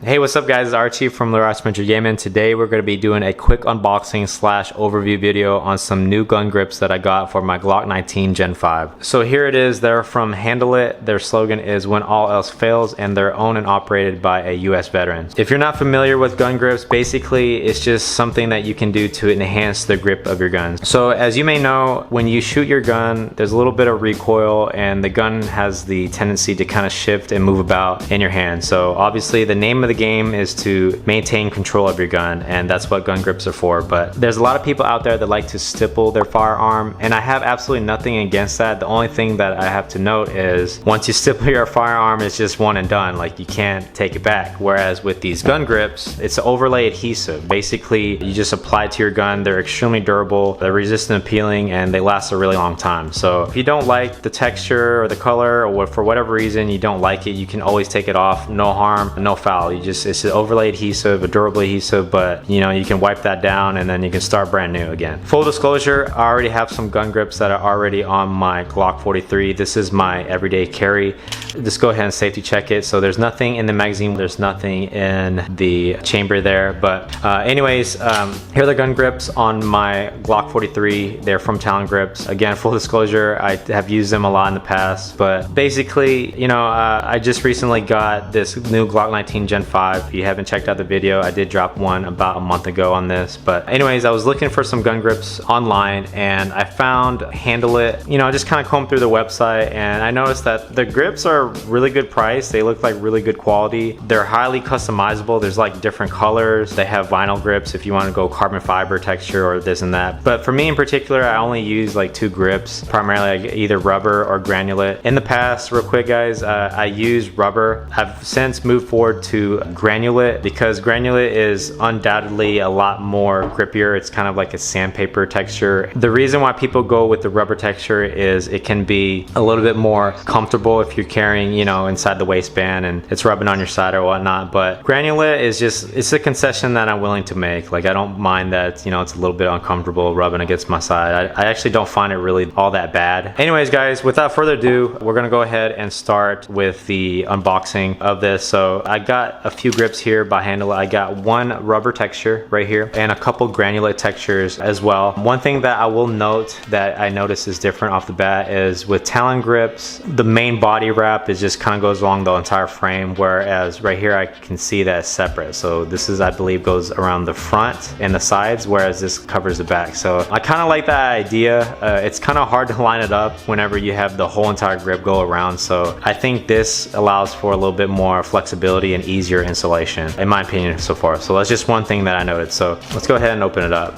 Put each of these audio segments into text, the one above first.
Hey, what's up guys, it's Archie from Muncher Gaming. Today we're going to be doing a quick unboxing slash overview video on some new gun grips that I got for my Glock 19 Gen 5. So here it is, they're from Handle It. Their slogan is when all else fails, and they're owned and operated by a US veteran. If you're not familiar with gun grips, basically it's just something that you can do to enhance the grip of your guns. So as you may know, when you shoot your gun, there's a little bit of recoil and the gun has the tendency to kind of shift and move about in your hand. So obviously the name of the game is to maintain control of your gun, and that's what gun grips are for. But there's a lot of people out there that like to stipple their firearm, and I have absolutely nothing against that. The only thing that I have to note is once you stipple your firearm, it's just one and done. Like, you can't take it back. Whereas with these gun grips, it's an overlay adhesive. Basically, you just apply it to your gun. They're extremely durable, they're resistant to peeling, and they last a really long time. So if you don't like the texture or the color, or for whatever reason you don't like it, you can always take it off. No harm, no foul. It's an overlay adhesive, a durable adhesive, but you know, you can wipe that down and then you can start brand new again. Full disclosure, I already have some gun grips that are already on my Glock 43. This is my everyday carry. Just go ahead and safety check it. So there's nothing in the magazine, there's nothing in the chamber there. But anyways, here are the gun grips on my Glock 43. They're from Talon Grips. Again, full disclosure, I have used them a lot in the past, but basically, you know, I just recently got this new Glock 19 Gen 5. If you haven't checked out the video, I did drop one about a month ago on this. But anyways, I was looking for some gun grips online and I found Handle It. You know, I just kind of combed through the website and I noticed that the grips are really good price. They look like really good quality. They're highly customizable. There's like different colors. They have vinyl grips if you want to go carbon fiber texture or this and that. But for me in particular, I only use like two grips, primarily like either rubber or granulate. In the past, real quick guys, I used rubber. I've since moved forward to granulate because granulate is undoubtedly a lot more grippier. It's kind of like a sandpaper texture. The reason why people go with the rubber texture is it can be a little bit more comfortable if you're carrying, you know, inside the waistband and it's rubbing on your side or whatnot. But granulate is just, it's a concession that I'm willing to make. Like, I don't mind that, you know, it's a little bit uncomfortable rubbing against my side. I actually don't find it really all that bad. Anyways guys, without further ado, we're gonna go ahead and start with the unboxing of this. So I got a few grips here by Handle It. I got one rubber texture right here and a couple granulate textures as well. One thing that I will note that I notice is different off the bat is with Talon grips, the main body wrap is just kind of goes along the entire frame, whereas right here I can see that it's separate. So this is, I believe, goes around the front and the sides, whereas this covers the back. So I kind of like that idea. It's kind of hard to line it up whenever you have the whole entire grip go around. So I think this allows for a little bit more flexibility and easier installation, in my opinion so far. So that's just one thing that I noted. So let's go ahead and open it up.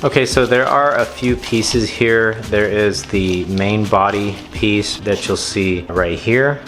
Okay, so there are a few pieces here. There is the main body piece that you'll see right here.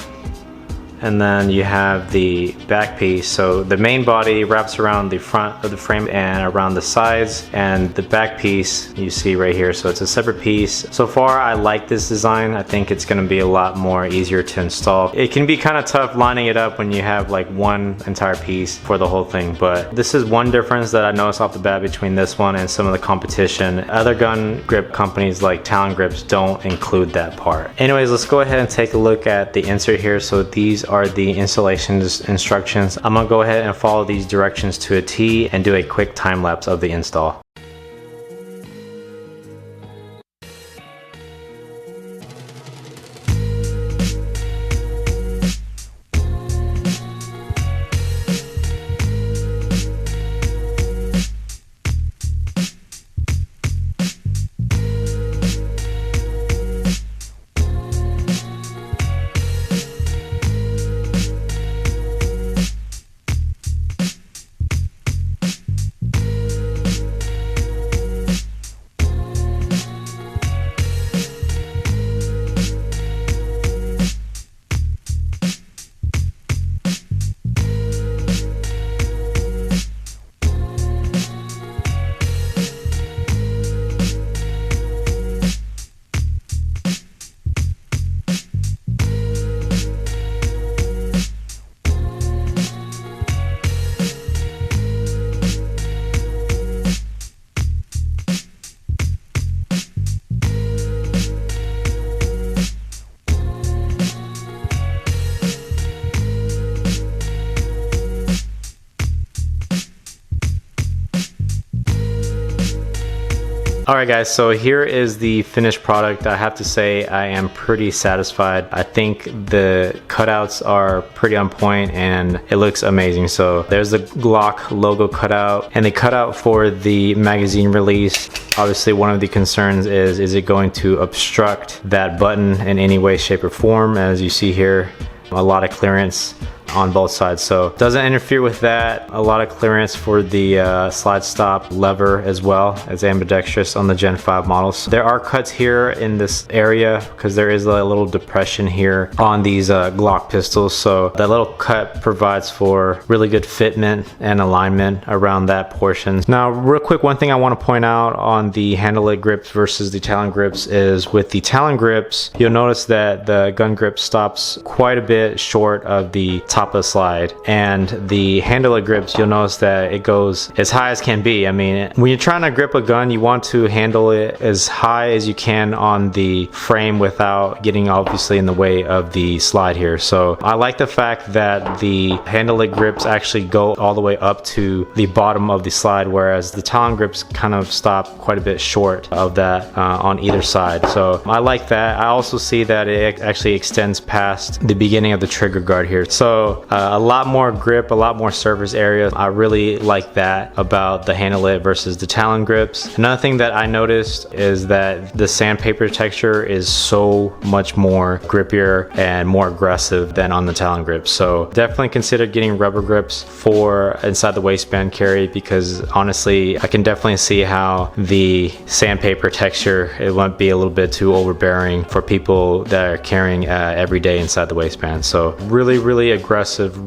And then you have the back piece. So the main body wraps around the front of the frame and around the sides, and the back piece you see right here. So it's a separate piece. So far I like this design. I think it's going to be a lot more easier to install. It can be kind of tough lining it up when you have like one entire piece for the whole thing, but this is one difference that I noticed off the bat between this one and some of the competition. Other gun grip companies like Talon Grips don't include that part. Anyways, let's go ahead and take a look at the insert here. So these are the installation instructions. I'm gonna go ahead and follow these directions to a T and do a quick time lapse of the install. Alright guys, so here is the finished product. I have to say I am pretty satisfied. I think the cutouts are pretty on point and it looks amazing. So there's the Glock logo cutout and the cutout for the magazine release. Obviously one of the concerns is it going to obstruct that button in any way, shape or form? As you see here, a lot of clearance on both sides, so doesn't interfere with that. A lot of clearance for the slide stop lever as well. It's ambidextrous on the Gen 5 models. There are cuts here in this area because there is a little depression here on these Glock pistols, so that little cut provides for really good fitment and alignment around that portion. Now real quick, one thing I want to point out on the handle grips versus the Talon grips is with the Talon grips, you'll notice that the gun grip stops quite a bit short of the top of the slide, and the handle grips, you'll notice that it goes as high as can be. I mean, when you're trying to grip a gun, you want to handle it as high as you can on the frame without getting obviously in the way of the slide here. So I like the fact that the handle grips actually go all the way up to the bottom of the slide, whereas the Talon grips kind of stop quite a bit short of that on either side. So I like that. I also see that it actually extends past the beginning of the trigger guard here. So a lot more grip, a lot more surface area. I really like that about the handle versus the Talon grips. Another thing that I noticed is that the sandpaper texture is so much more grippier and more aggressive than on the Talon grips. So definitely consider getting rubber grips for inside the waistband carry, because honestly I can definitely see how the sandpaper texture, it might be a little bit too overbearing for people that are carrying every day inside the waistband. So really aggressive,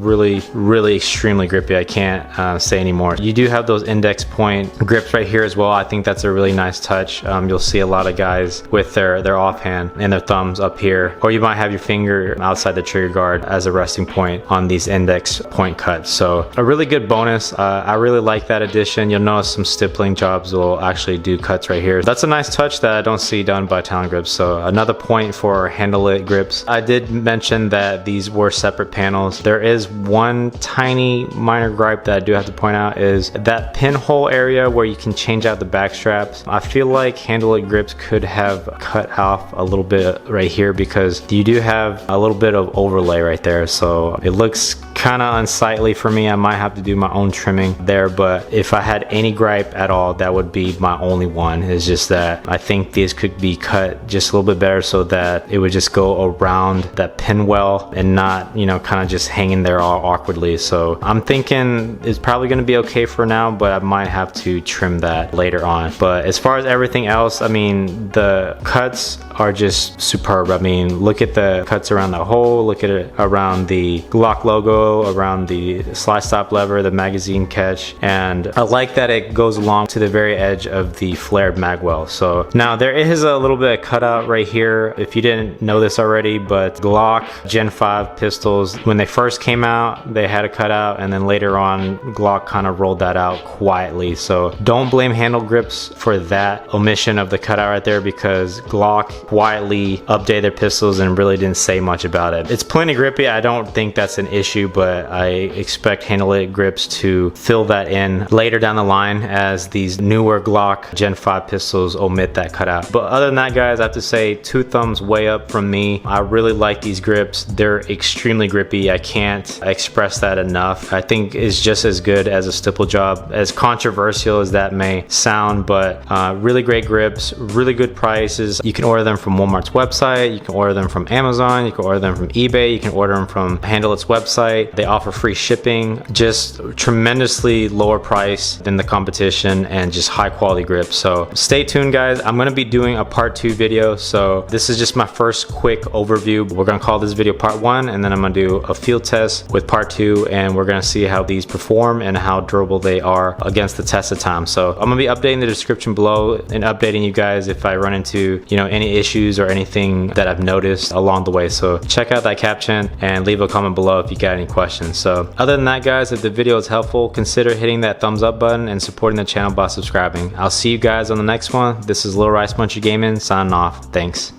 really extremely grippy. I can't say anymore. You do have those index point grips right here as well. I think that's a really nice touch. You'll see a lot of guys with their offhand and their thumbs up here, or you might have your finger outside the trigger guard as a resting point on these index point cuts. So a really good bonus. I really like that addition. You'll notice some stippling jobs will actually do cuts right here. That's a nice touch that I don't see done by Talon grips. So another point for handle grips. I did mention that these were separate panels. There is one tiny minor gripe that I do have to point out, is that pinhole area where you can change out the back straps. I feel like handle grips could have cut off a little bit right here, because you do have a little bit of overlay right there, so it looks kind of unsightly for me. I might have to do my own trimming there, but if I had any gripe at all, that would be my only one. Is just that I think these could be cut just a little bit better so that it would just go around that pin well and not, you know, kind of just hanging there all awkwardly. So I'm thinking it's probably going to be okay for now, but I might have to trim that later on. But as far as everything else, I mean, the cuts are just superb. I mean, look at the cuts around the hole, look at it around the Glock logo, around the slide stop lever, the magazine catch, and I like that it goes along to the very edge of the flared magwell. So now there is a little bit of cutout right here, if you didn't know this already, but Glock Gen 5 pistols, when they first came out, they had a cutout, and then later on Glock kind of rolled that out quietly. So don't blame handle grips for that omission of the cutout right there, because Glock quietly updated their pistols and really didn't say much about it. It's plenty grippy. I don't think that's an issue, but I expect handle grips to fill that in later down the line as these newer Glock Gen 5 pistols omit that cutout. But other than that, guys, I have to say 2 thumbs way up from me. I really like these grips. They're extremely grippy. I can't express that enough. I think it's just as good as a stipple job, as controversial as that may sound, but really great grips, really good prices. You can order them from Walmart's website, you can order them from Amazon, you can order them from eBay, you can order them from Handleit's website. They offer free shipping, just tremendously lower price than the competition, and just high quality grips. So stay tuned, guys. I'm going to be doing a part 2 video, so this is just my first quick overview. We're going to call this video part 1, and then I'm going to do a field test with part 2, and we're going to see how these perform and how durable they are against the test of time. So I'm going to be updating the description below and updating you guys if I run into, you know, any issues or anything that I've noticed along the way. So check out that caption and leave a comment below if you got any questions. So other than that, guys, if the video is helpful, consider hitting that thumbs up button and supporting the channel by subscribing. I'll see you guys on the next one. This is Lil Rice Muncher Gaming signing off. Thanks.